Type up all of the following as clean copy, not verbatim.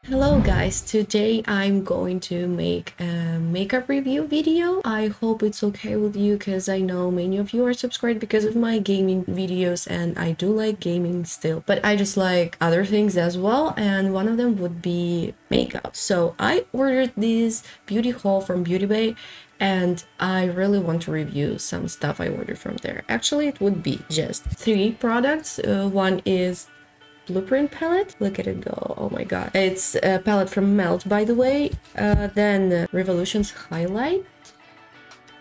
Hello guys, today I'm going to make a makeup review video. I hope it's okay with you because I know many of you are subscribed because of my gaming videos and I do like gaming still, but I just like other things as well, and one of them would be makeup. So I ordered this beauty haul from Beauty Bay and I really want to review some stuff I ordered from there. Actually, it would be just 3 products. One is Blueprint palette. Look at it go. Oh my god. It's a palette from Melt, by the way. Then Revolution's highlight,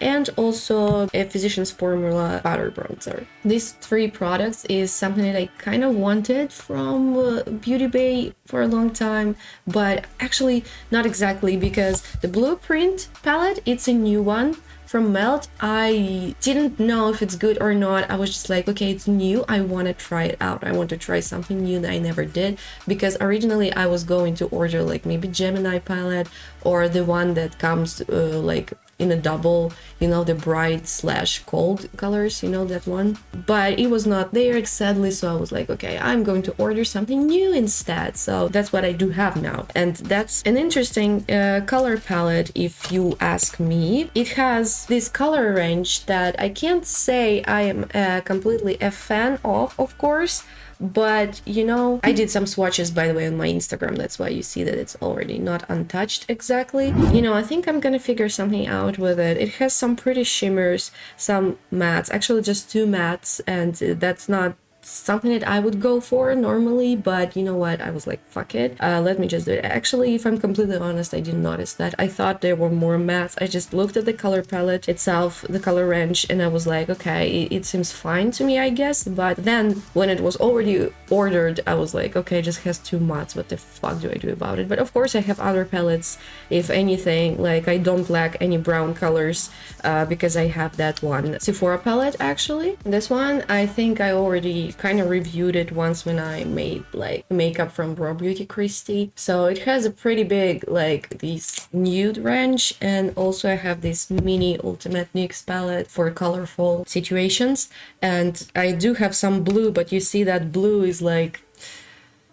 and also a Physicians Formula powder bronzer. These 3 products is something that I kind of wanted from Beauty Bay for a long time, but actually not exactly, because the Blueprint palette, it's a new one from Melt. I didn't know if it's good or not. I was just like, okay, it's new, I want to try it out. I want to try something new that I never did, because originally I was going to order like maybe Gemini palette or the one that comes like in a double, you know, the bright slash cold colors, you know, that one, but it was not there, sadly. So I was like, okay, I'm going to order something new instead. So that's what I do have now, and that's an interesting color palette if you ask me. It has this color range that I can't say I am completely a fan of course, but you know, I did some swatches, by the way, on my Instagram. That's why you see that it's already not untouched exactly. You know, I think I'm gonna figure something out with it. It has some pretty shimmers, some mattes, actually just 2 mattes, and that's not something that I would go for normally, but you know what, I was like, fuck it, let me just do it. Actually, if I'm completely honest, I didn't notice that. I thought there were more mattes. I just looked at the color palette itself, the color range, and I was like, okay, it seems fine to me, I guess. But then when it was already ordered, I was like, okay, it just has 2 mattes, what the fuck do I do about it? But of course I have other palettes, if anything. Like, I don't lack any brown colors because I have that one Sephora palette. Actually, this one, I think I already kind of reviewed it once when I made like makeup from Raw Beauty Christie. So it has a pretty big like this nude range, and also I have this mini ultimate NYX palette for colorful situations, and I do have some blue, but you see that blue is like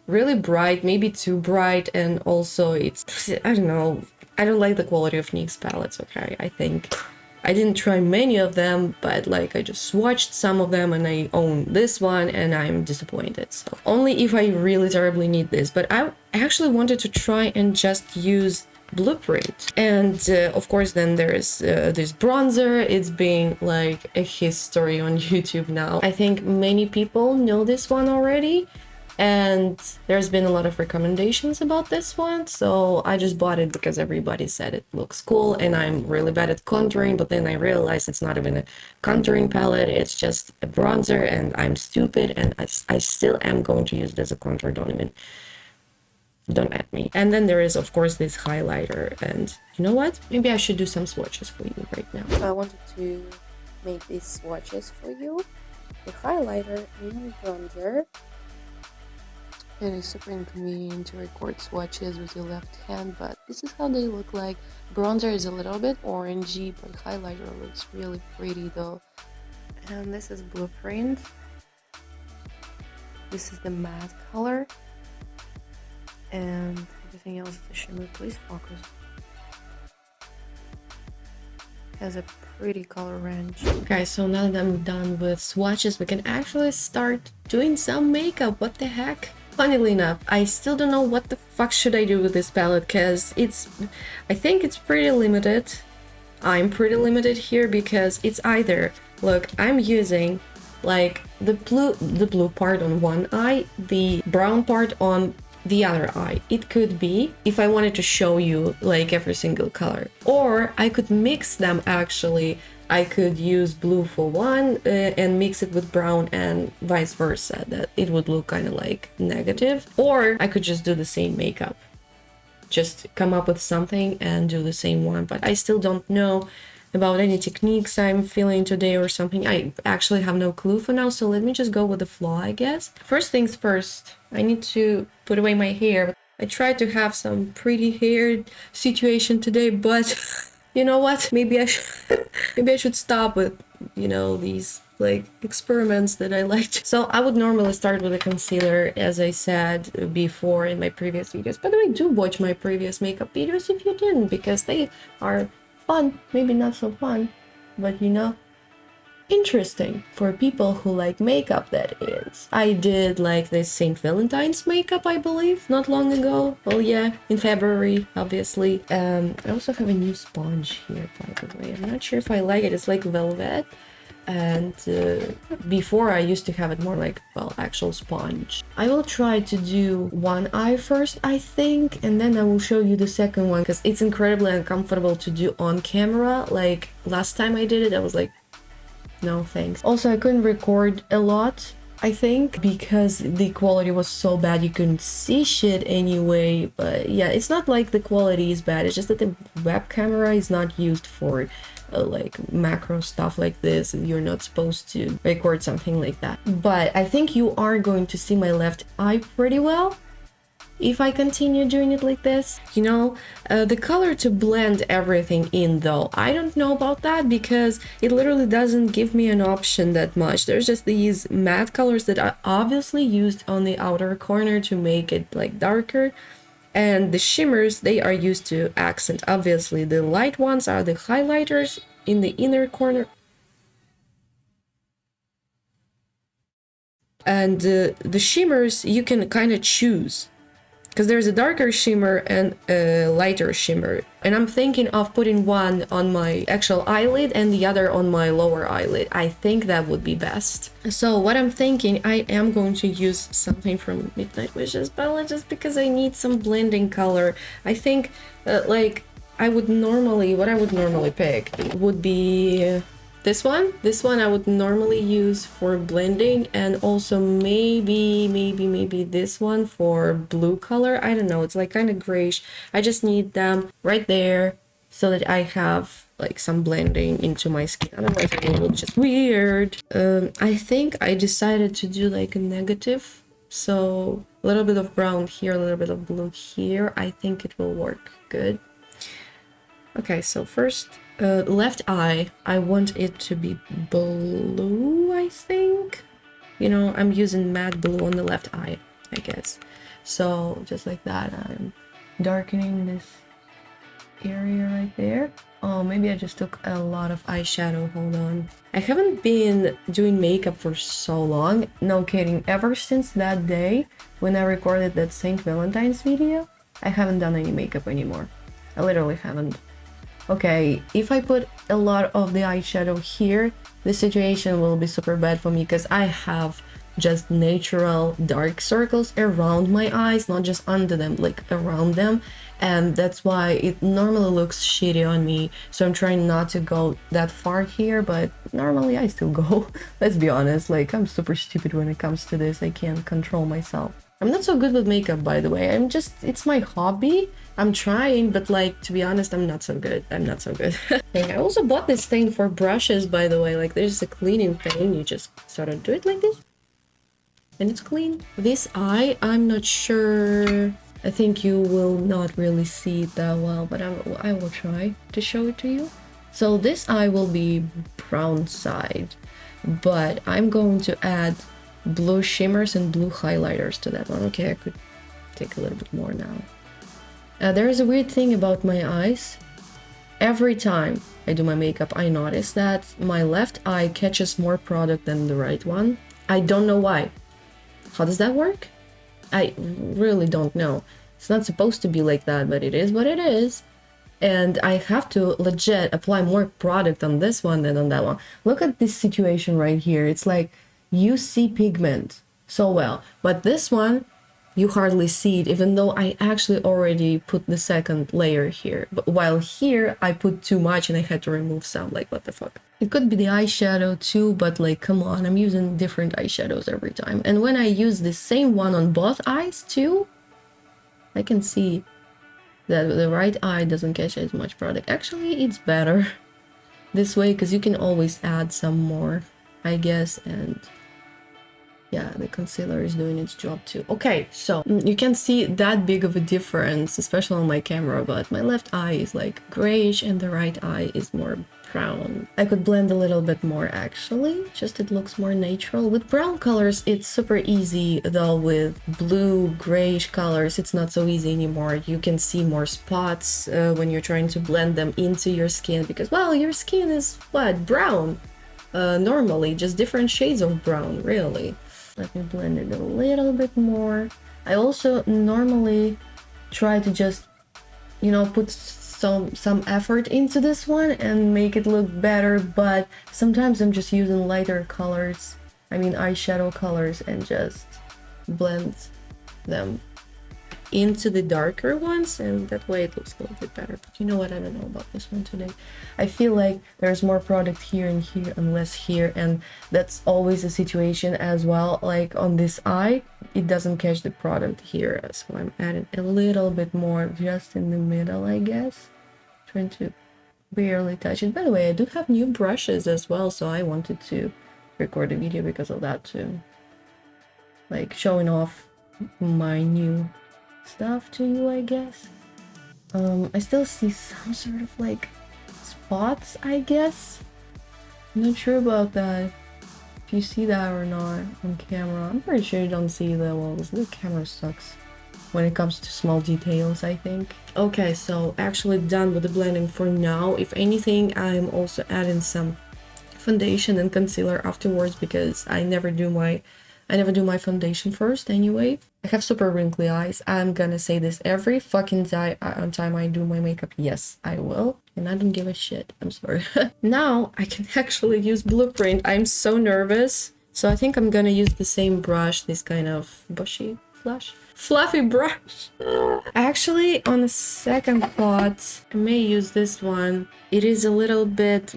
really bright, maybe too bright, and also it's, I don't know, I don't like the quality of NYX palettes. Okay, I think I didn't try many of them, but like I just swatched some of them and I own this one and I'm disappointed. So only if I really terribly need this, but I actually wanted to try and just use Blueprint. And of course then there's this bronzer. It's been like a history on YouTube now. I think many people know this one already, and there's been a lot of recommendations about this one, so I just bought it because everybody said it looks cool, and I'm really bad at contouring. But then I realized it's not even a contouring palette, it's just a bronzer, and I'm stupid, and I still am going to use it as a contour. Don't at me. And then there is of course this highlighter, and you know what, maybe I should do some swatches for you right now. I wanted to make these swatches for you. The highlighter and bronzer. It is super inconvenient to record swatches with your left hand, but this is how they look like. Bronzer is a little bit orangey, but highlighter looks really pretty though. And this is Blueprint. This is the matte color. And everything else is the shimmer. Please focus. Has a pretty color range. Okay, so now that I'm done with swatches, we can actually start doing some makeup. What the heck? Funnily enough, I still don't know what the fuck should I do with this palette, because I think it's pretty limited. I'm pretty limited here because it's either, look, I'm using like the blue part on one eye, the brown part on the other eye. It could be, if I wanted to show you like every single color, or I could mix them. Actually, I could use blue for one and mix it with brown, and vice versa, that it would look kind of like negative. Or I could just do the same makeup, just come up with something and do the same one. But I still don't know about any techniques I'm feeling today or something. I actually have no clue for now, so let me just go with the flow, I guess. First things first, I need to put away my hair. I tried to have some pretty hair situation today, but you know what, maybe I should stop with, you know, these like experiments that I liked. So I would normally start with a concealer, as I said before in my previous videos. By the way, do watch my previous makeup videos if you didn't, because they are fun. Maybe not so fun, but you know, interesting for people who like makeup, that is. I did like this St. Valentine's makeup, I believe, not long ago. Well, yeah, in February, obviously. I also have a new sponge here, by the way. I'm not sure if I like it. It's like velvet. And before I used to have it more like, well, actual sponge. I will try to do one eye first, I think, and then I will show you the second one, because it's incredibly uncomfortable to do on camera. Like last time I did it, I was like, no thanks. Also, I couldn't record a lot, I think, because the quality was so bad you couldn't see shit anyway. But yeah, it's not like the quality is bad, it's just that the web camera is not used for like macro stuff like this. You're not supposed to record something like that. But I think you are going to see my left eye pretty well if I continue doing it like this. You know, the color to blend everything in, though, I don't know about that, because it literally doesn't give me an option that much. There's just these matte colors that are obviously used on the outer corner to make it like darker, and the shimmers, they are used to accent. Obviously the light ones are the highlighters in the inner corner, and the shimmers you can kind of choose, because there's a darker shimmer and a lighter shimmer, and I'm thinking of putting one on my actual eyelid and the other on my lower eyelid. I think that would be best. So what I'm thinking, I am going to use something from Midnight Wishes palette, just because I need some blending color. I think like what I would normally pick would be this one I would normally use for blending, and also maybe this one for blue color. I don't know, it's like kind of grayish. I just need them right there so that I have like some blending into my skin, otherwise it will look just weird. I think I decided to do like a negative, so a little bit of brown here, a little bit of blue here. I think it will work good. Okay, so first, left eye, I want it to be blue, I think. You know, I'm using matte blue on the left eye, I guess. So just like that, I'm darkening this area right there. Oh, maybe I just took a lot of eyeshadow, hold on. I haven't been doing makeup for so long, no kidding, ever since that day when I recorded that St. Valentine's video, I haven't done any makeup anymore. I literally haven't. Okay, if I put a lot of the eyeshadow here, the situation will be super bad for me, because I have just natural dark circles around my eyes, not just under them, like around them, and that's why it normally looks shitty on me. So I'm trying not to go that far here, but normally I still go. Let's be honest, like I'm super stupid when it comes to this. I can't control myself. I'm not so good with makeup, by the way. It's my hobby. I'm trying, but like, to be honest, I'm not so good. I also bought this thing for brushes, by the way. Like, there's a cleaning thing. You just sort of do it like this, and it's clean. This eye, I'm not sure. I think you will not really see it that well, but I will try to show it to you. So this eye will be brown side, but I'm going to add blue shimmers and blue highlighters to that one. Okay, I could take a little bit more now. There is a weird thing about my eyes. Every time I do my makeup, I notice that my left eye catches more product than the right one. I don't know why. How does that work? I really don't know. It's not supposed to be like that, but it is what it is. And I have to legit apply more product on this one than on that one. Look at this situation right here. It's like you see pigment so well, but this one you hardly see it, even though I actually already put the second layer here. But while here I put too much and I had to remove some. Like, what the fuck? It could be the eyeshadow too, but like, come on, I'm using different eyeshadows every time. And when I use the same one on both eyes too, I can see that the right eye doesn't catch as much product. Actually, it's better this way, because you can always add some more, I guess. And yeah, the concealer is doing its job too. Okay, so you can see that big of a difference, especially on my camera, but my left eye is like grayish and the right eye is more brown. I could blend a little bit more actually, just it looks more natural. With brown colors, it's super easy, though with blue, grayish colors, it's not so easy anymore. You can see more spots when you're trying to blend them into your skin because, well, your skin is, what, brown? Normally, just different shades of brown, really. Let me blend it a little bit more. I also normally try to just, you know, put some effort into this one and make it look better, but sometimes I'm just using lighter colors, I mean eyeshadow colors, and just blend them into the darker ones, and that way it looks a little bit better. But you know what, I don't know about this one today. I feel like there's more product here and here and less here, and that's always a situation as well. Like on this eye, it doesn't catch the product here, so I'm adding a little bit more just in the middle, I guess. Trying to barely touch it. By the way, I do have new brushes as well, so I wanted to record a video because of that too. Like showing off my new stuff to you, I guess. I still see some sort of like spots, I guess. I'm not sure about that, if you see that or not on camera. I'm pretty sure you don't see that. Well, the camera sucks when it comes to small details, I think. Okay, so actually done with the blending for now. If anything, I'm also adding some foundation and concealer afterwards because I never do my foundation first anyway. I have super wrinkly eyes. I'm gonna say this every fucking time I do my makeup. Yes, I will. And I don't give a shit. I'm sorry. Now I can actually use Blueprint. I'm so nervous. So I think I'm gonna use the same brush, this kind of bushy, fluffy brush. Actually, on the second thought, I may use this one. It is a little bit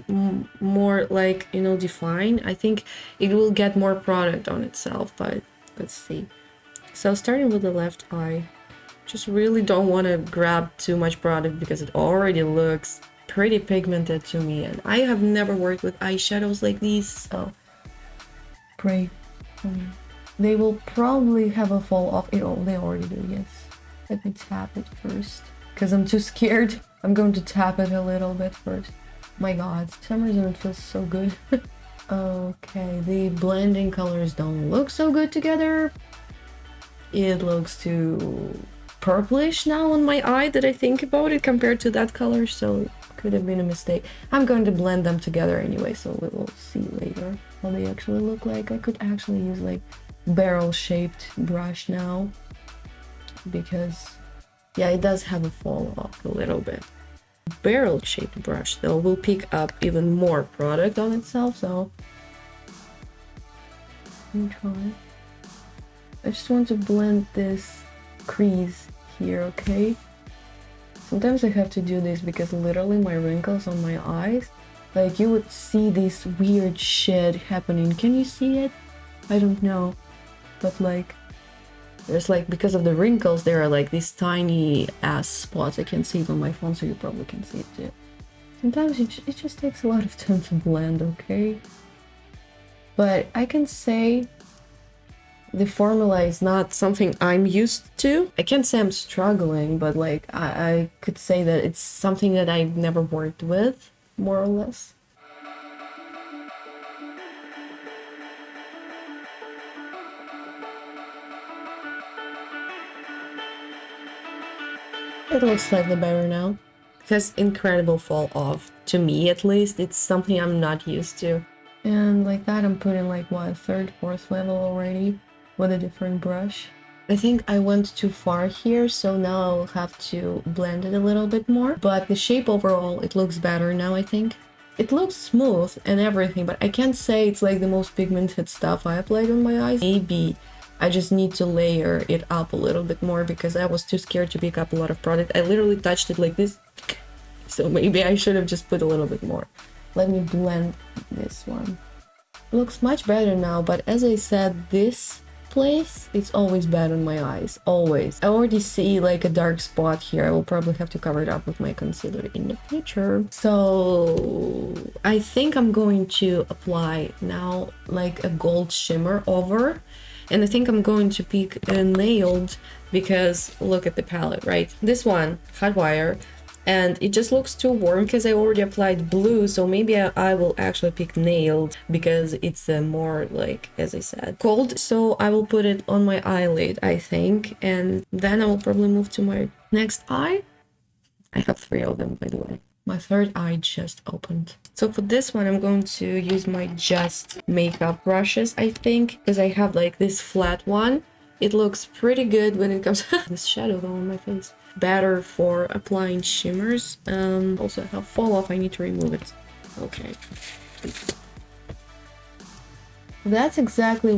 more like, you know, defined. I think it will get more product on itself, but let's see. So starting with the left eye, just really don't want to grab too much product because it already looks pretty pigmented to me, and I have never worked with eyeshadows like these, so pray. They will probably have a fall off. They already do, yes. Let me tap it first because I'm too scared. I'm going to tap it a little bit first. My god, for some reason it feels so good. Okay, the blending colors don't look so good together. It looks too purplish now on my eye that I think about it compared to that color, so it could have been a mistake. I'm going to blend them together anyway, so we will see later how they actually look like. I could actually use like barrel-shaped brush now because, yeah, it does have a fall off a little bit. Barrel-shaped brush though will pick up even more product on itself, so let me try. I just want to blend this crease here, okay? Sometimes I have to do this because literally my wrinkles on my eyes, like you would see this weird shit happening. Can you see it? I don't know, but like there's like, because of the wrinkles, there are like these tiny ass spots. I can see it on my phone, so you probably can see it too. Sometimes it just takes a lot of time to blend, okay? But I can say the formula is not something I'm used to. I can't say I'm struggling, but like I could say that it's something that I've never worked with, more or less. It looks slightly better now. It has incredible fall off. To me, at least, it's something I'm not used to. And like that, I'm putting like what, third, fourth level already with a different brush. I think I went too far here, so now I'll have to blend it a little bit more. But the shape overall, it looks better now, I think. It looks smooth and everything, but I can't say it's like the most pigmented stuff I applied on my eyes. Maybe I just need to layer it up a little bit more because I was too scared to pick up a lot of product. I literally touched it like this, so maybe I should have just put a little bit more. Let me blend this one. Looks much better now, but as I said, this place, it's always bad on my eyes, always. I already see like a dark spot here. I will probably have to cover it up with my concealer in the future. So I think I'm going to apply now like a gold shimmer over, and I think I'm going to pick a nailed because look at the palette, right? This one, Hot Wire, and it just looks too warm because I already applied blue. So maybe I will actually pick nailed because it's more like, as I said, cold. So I will put it on my eyelid, I think, and then I will probably move to my next eye. I have 3 of them, by the way. My third eye just opened. So for this one, I'm going to use my Just makeup brushes, I think, because I have like this flat one. It looks pretty good when it comes to this shadow though on my face. Better for applying shimmers. Also I have fall off, I need to remove it. Okay. That's exactly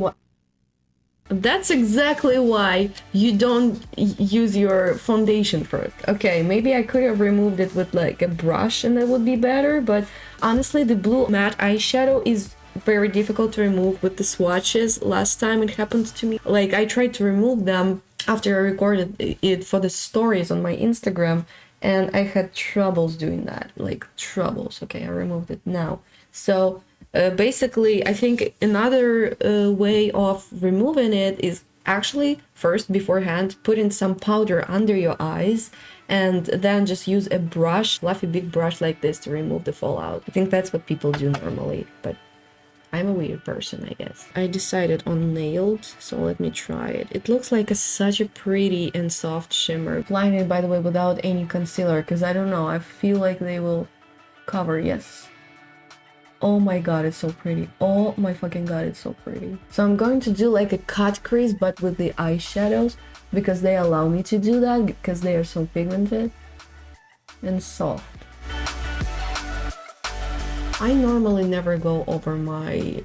why you don't use your foundation first. Okay, maybe I could have removed it with like a brush and that would be better, but honestly the blue matte eyeshadow is very difficult to remove with the swatches. Last time it happened to me, like I tried to remove them after I recorded it for the stories on my Instagram, and I had troubles doing that, like troubles. Okay, I removed it now. So basically, I think another way of removing it is actually first beforehand put in some powder under your eyes and then just use a brush, fluffy big brush like this to remove the fallout. I think that's what people do normally, but I'm a weird person, I guess. I decided on nailed, so let me try it. It looks like such a pretty and soft shimmer. Applying it, by the way, without any concealer, because I don't know, I feel like they will cover, yes. Oh my god, it's so pretty. Oh my fucking god, it's so pretty. So I'm going to do like a cut crease, but with the eyeshadows, because they allow me to do that, because they are so pigmented and soft. I normally never go over my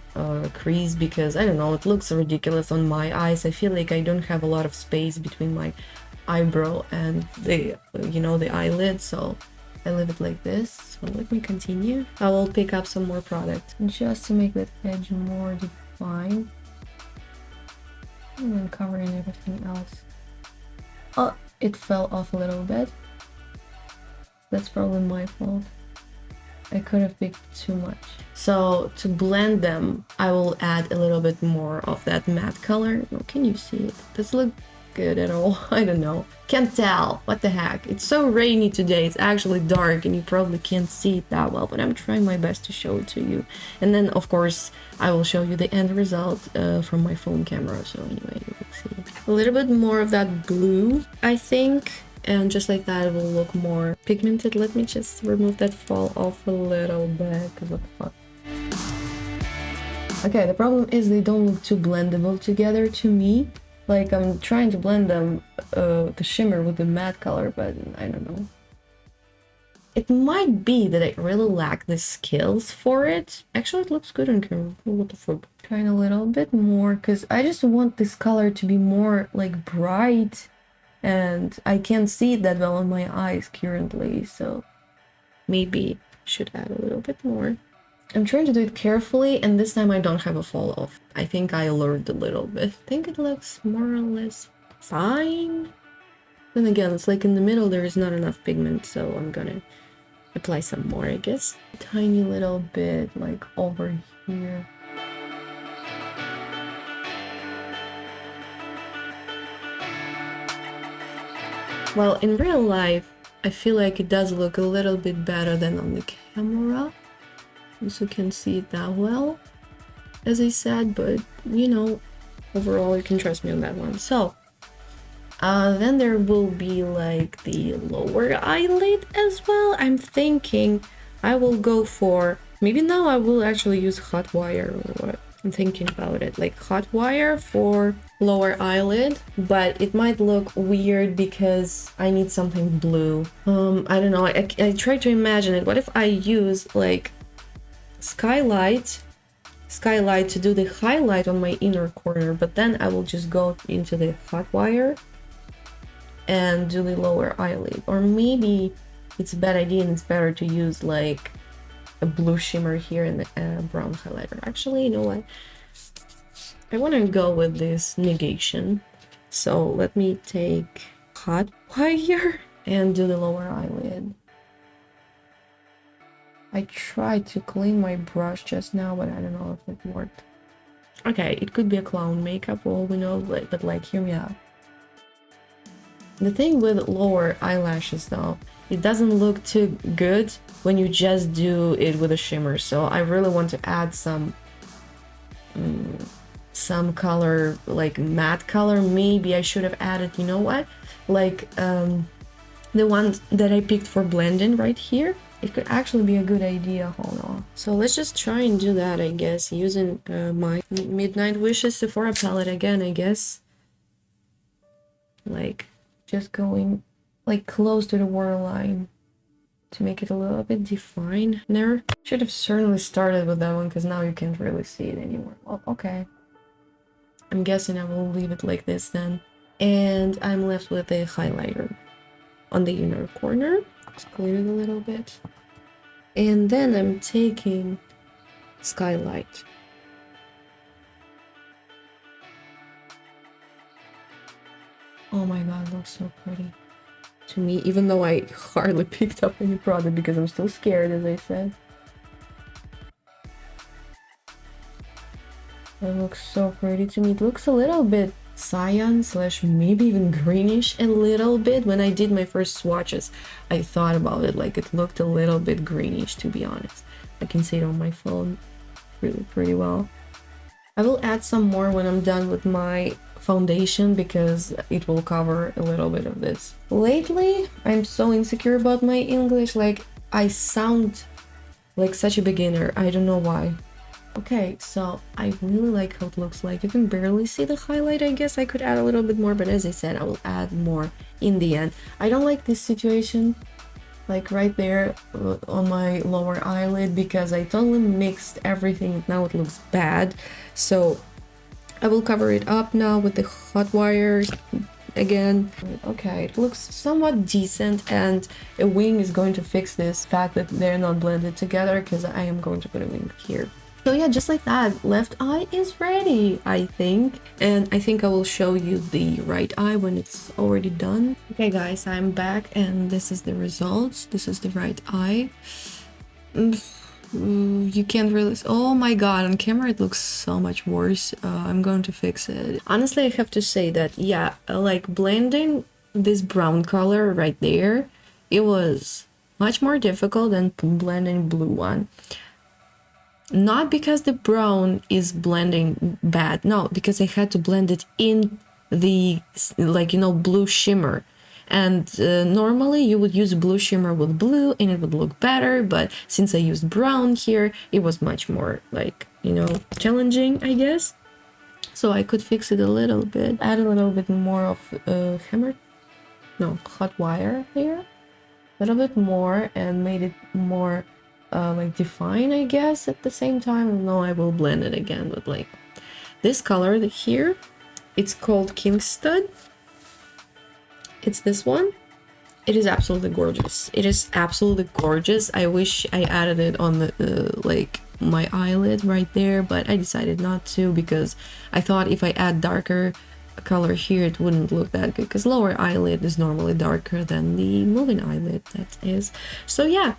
crease because, I don't know, it looks ridiculous on my eyes. I feel like I don't have a lot of space between my eyebrow and the, you know, the eyelid, so I leave it like this. So let me continue. I will pick up some more product just to make that edge more defined. And then covering everything else. Oh, it fell off a little bit. That's probably my fault. I could have picked too much. So to blend them, I will add a little bit more of that matte color. Oh, can you see it? Does it look good at all? I don't know. Can't tell. What the heck? It's so rainy today. It's actually dark and you probably can't see it that well, but I'm trying my best to show it to you. And then, of course, I will show you the end result from my phone camera. So anyway, you will see. A little bit more of that blue, I think. And just like that, it will look more pigmented. Let me just remove that fall off a little bit, because what the fuck. Okay, the problem is they don't look too blendable together to me. Like, I'm trying to blend them, the shimmer with the matte color, but I don't know. It might be that I really lack the skills for it. Actually, it looks good on camera. What the fuck? Trying a little bit more, because I just want this color to be more, like, bright. And I can't see it that well on my eyes currently, so maybe should add a little bit more. I'm trying to do it carefully, and this time I don't have a fall off. I think I learned a little bit. I think it looks more or less fine. Then again, it's like in the middle there is not enough pigment, so I'm gonna apply some more, I guess. A tiny little bit, like over here. Well, in real life, I feel like it does look a little bit better than on the camera. Also can't see it that well, as I said, but, you know, overall you can trust me on that one. So, then there will be like the lower eyelid as well. I'm thinking I will go for, maybe now I will actually use hot wire or what. I'm thinking about it, like hot wire for lower eyelid, but it might look weird because I need something blue. I don't know, I try to imagine it. What if I use like skylight to do the highlight on my inner corner, but then I will just go into the hot wire and do the lower eyelid. Or maybe it's a bad idea and it's better to use like a blue shimmer here and a brown highlighter. Actually, you know what? I want to go with this negation. So let me take hot wire and do the lower eyelid. I tried to clean my brush just now, but I don't know if it worked. Okay, it could be a clown makeup, for all we know, but like, hear me out. The thing with lower eyelashes though it doesn't look too good when you just do it with a shimmer. So I really want to add some color, like matte color. Maybe I should have added, you know what, like the one that I picked for blending right here. It could actually be a good idea. Hold on. So let's just try and do that, I guess, using my Midnight Wishes Sephora palette again, I guess. Like, just going like close to the waterline to make it a little bit defined there. Should have certainly started with that one, because now you can't really see it anymore. Oh, okay. I'm guessing I will leave it like this then. And I'm left with a highlighter on the inner corner. Just clean it a little bit. And then I'm taking Skylight. Oh my god, it looks so pretty to me, even though I hardly picked up any product because I'm still scared, as I said. It looks so pretty to me. It looks a little bit cyan / maybe even greenish a little bit. When I did my first swatches, I thought about it, like it looked a little bit greenish, to be honest. I can see it on my phone really pretty well. I will add some more when I'm done with my foundation, because it will cover a little bit of this. Lately, I'm so insecure about my English, like I sound like such a beginner. I don't know why. Okay, so I really like how it looks like. You can barely see the highlight. I guess I could add a little bit more, but as I said, I will add more in the end. I don't like this situation, like right there on my lower eyelid, because I totally mixed everything. Now it looks bad. So I will cover it up now with the hot wires again. Okay, it looks somewhat decent, and a wing is going to fix this fact that they're not blended together, because I am going to put a wing here. So yeah, just like that, left eye is ready, I think. And I think I will show you the right eye when it's already done. Okay guys, I'm back and this is the results. This is the right eye. You can't really... Oh my god, on camera it looks so much worse. I'm going to fix it. Honestly, I have to say that, yeah, like blending this brown color right there, it was much more difficult than blending blue one. Not because the brown is blending bad, no, because I had to blend it in the, like, you know, blue shimmer. And normally you would use blue shimmer with blue and it would look better, but since I used brown here, it was much more, like, you know, challenging, I guess. So I could fix it a little bit, add a little bit more of hot wire here, a little bit more, and made it more like define, I guess, at the same time. No, I will blend it again with like this color here. It's called Kingston. It's this one. It is absolutely gorgeous. It is absolutely gorgeous. I wish I added it on the like my eyelid right there, but I decided not to, because I thought if I add darker color here it wouldn't look that good, because lower eyelid is normally darker than the moving eyelid, that is. So yeah,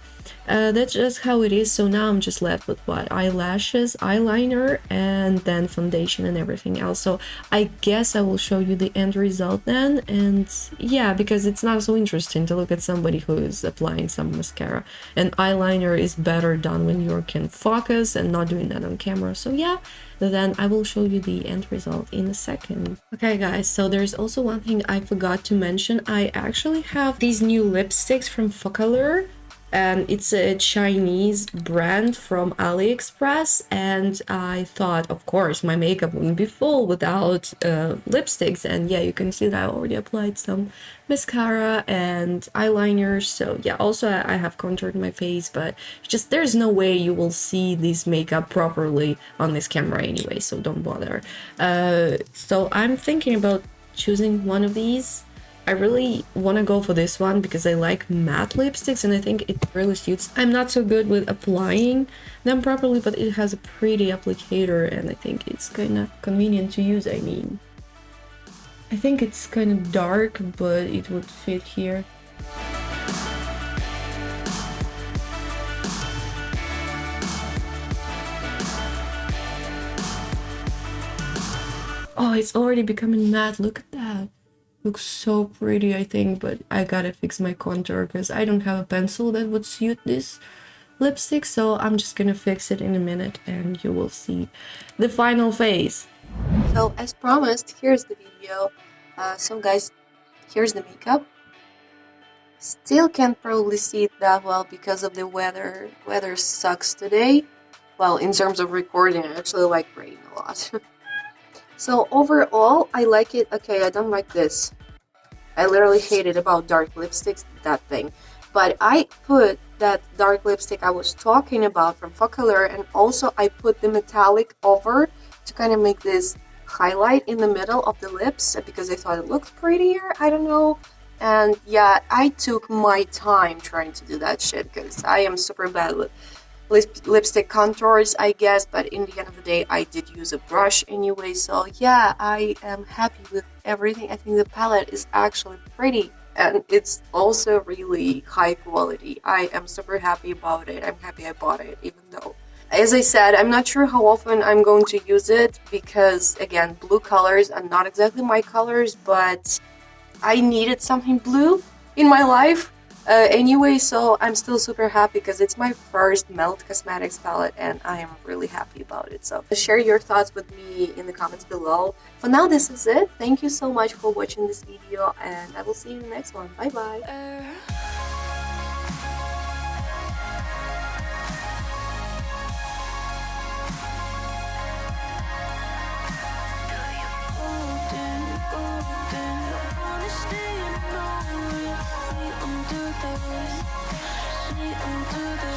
that's just how it is. So now I'm just left with what? Eyelashes, eyeliner, and then foundation and everything else. So I guess I will show you the end result then. And yeah, because it's not so interesting to look at somebody who is applying some mascara, and eyeliner is better done when you can focus and not doing that on camera. So yeah, then I will show you the end result in a second. Okay guys, so there's also one thing I forgot to mention. I actually have these new lipsticks from Focallure, and it's a Chinese brand from AliExpress, and I thought, of course, my makeup wouldn't be full without lipsticks. And yeah, you can see that I already applied some mascara and eyeliner. So yeah, also I have contoured my face, but just there's no way you will see this makeup properly on this camera anyway, so don't bother. So I'm thinking about choosing one of these. I really want to go for this one because I like matte lipsticks and I think it really suits. I'm not so good with applying them properly, but it has a pretty applicator and I think it's kind of convenient to use. I mean, I think it's kind of dark, but it would fit here. Oh, it's already becoming matte. Look at that. Looks so pretty, I think, but I gotta fix my contour because I don't have a pencil that would suit this lipstick, so I'm just gonna fix it in a minute and you will see the final face. So as promised, here's the video. So guys, here's the makeup. Still can't probably see it that well because of the weather. Weather sucks today. Well, in terms of recording, I actually like rain a lot. So overall, I like it. Okay, I don't like this. I literally hate it about dark lipsticks, that thing. But I put that dark lipstick I was talking about from Focalure, and also I put the metallic over to kind of make this highlight in the middle of the lips because I thought it looked prettier. I don't know. And yeah, I took my time trying to do that shit because I am super bad with lipstick contours, I guess, but in the end of the day I did use a brush anyway, so yeah, I am happy with everything. I think the palette is actually pretty and it's also really high quality. I am super happy about it. I'm happy I bought it, even though, as I said, I'm not sure how often I'm going to use it because, again, blue colors are not exactly my colors, but I needed something blue in my life. Anyway, so I'm still super happy because it's my first Melt Cosmetics palette and I am really happy about it. So share your thoughts with me in the comments below. For now, this is it. Thank you so much for watching this video and I will see you in the next one. Bye bye. Under the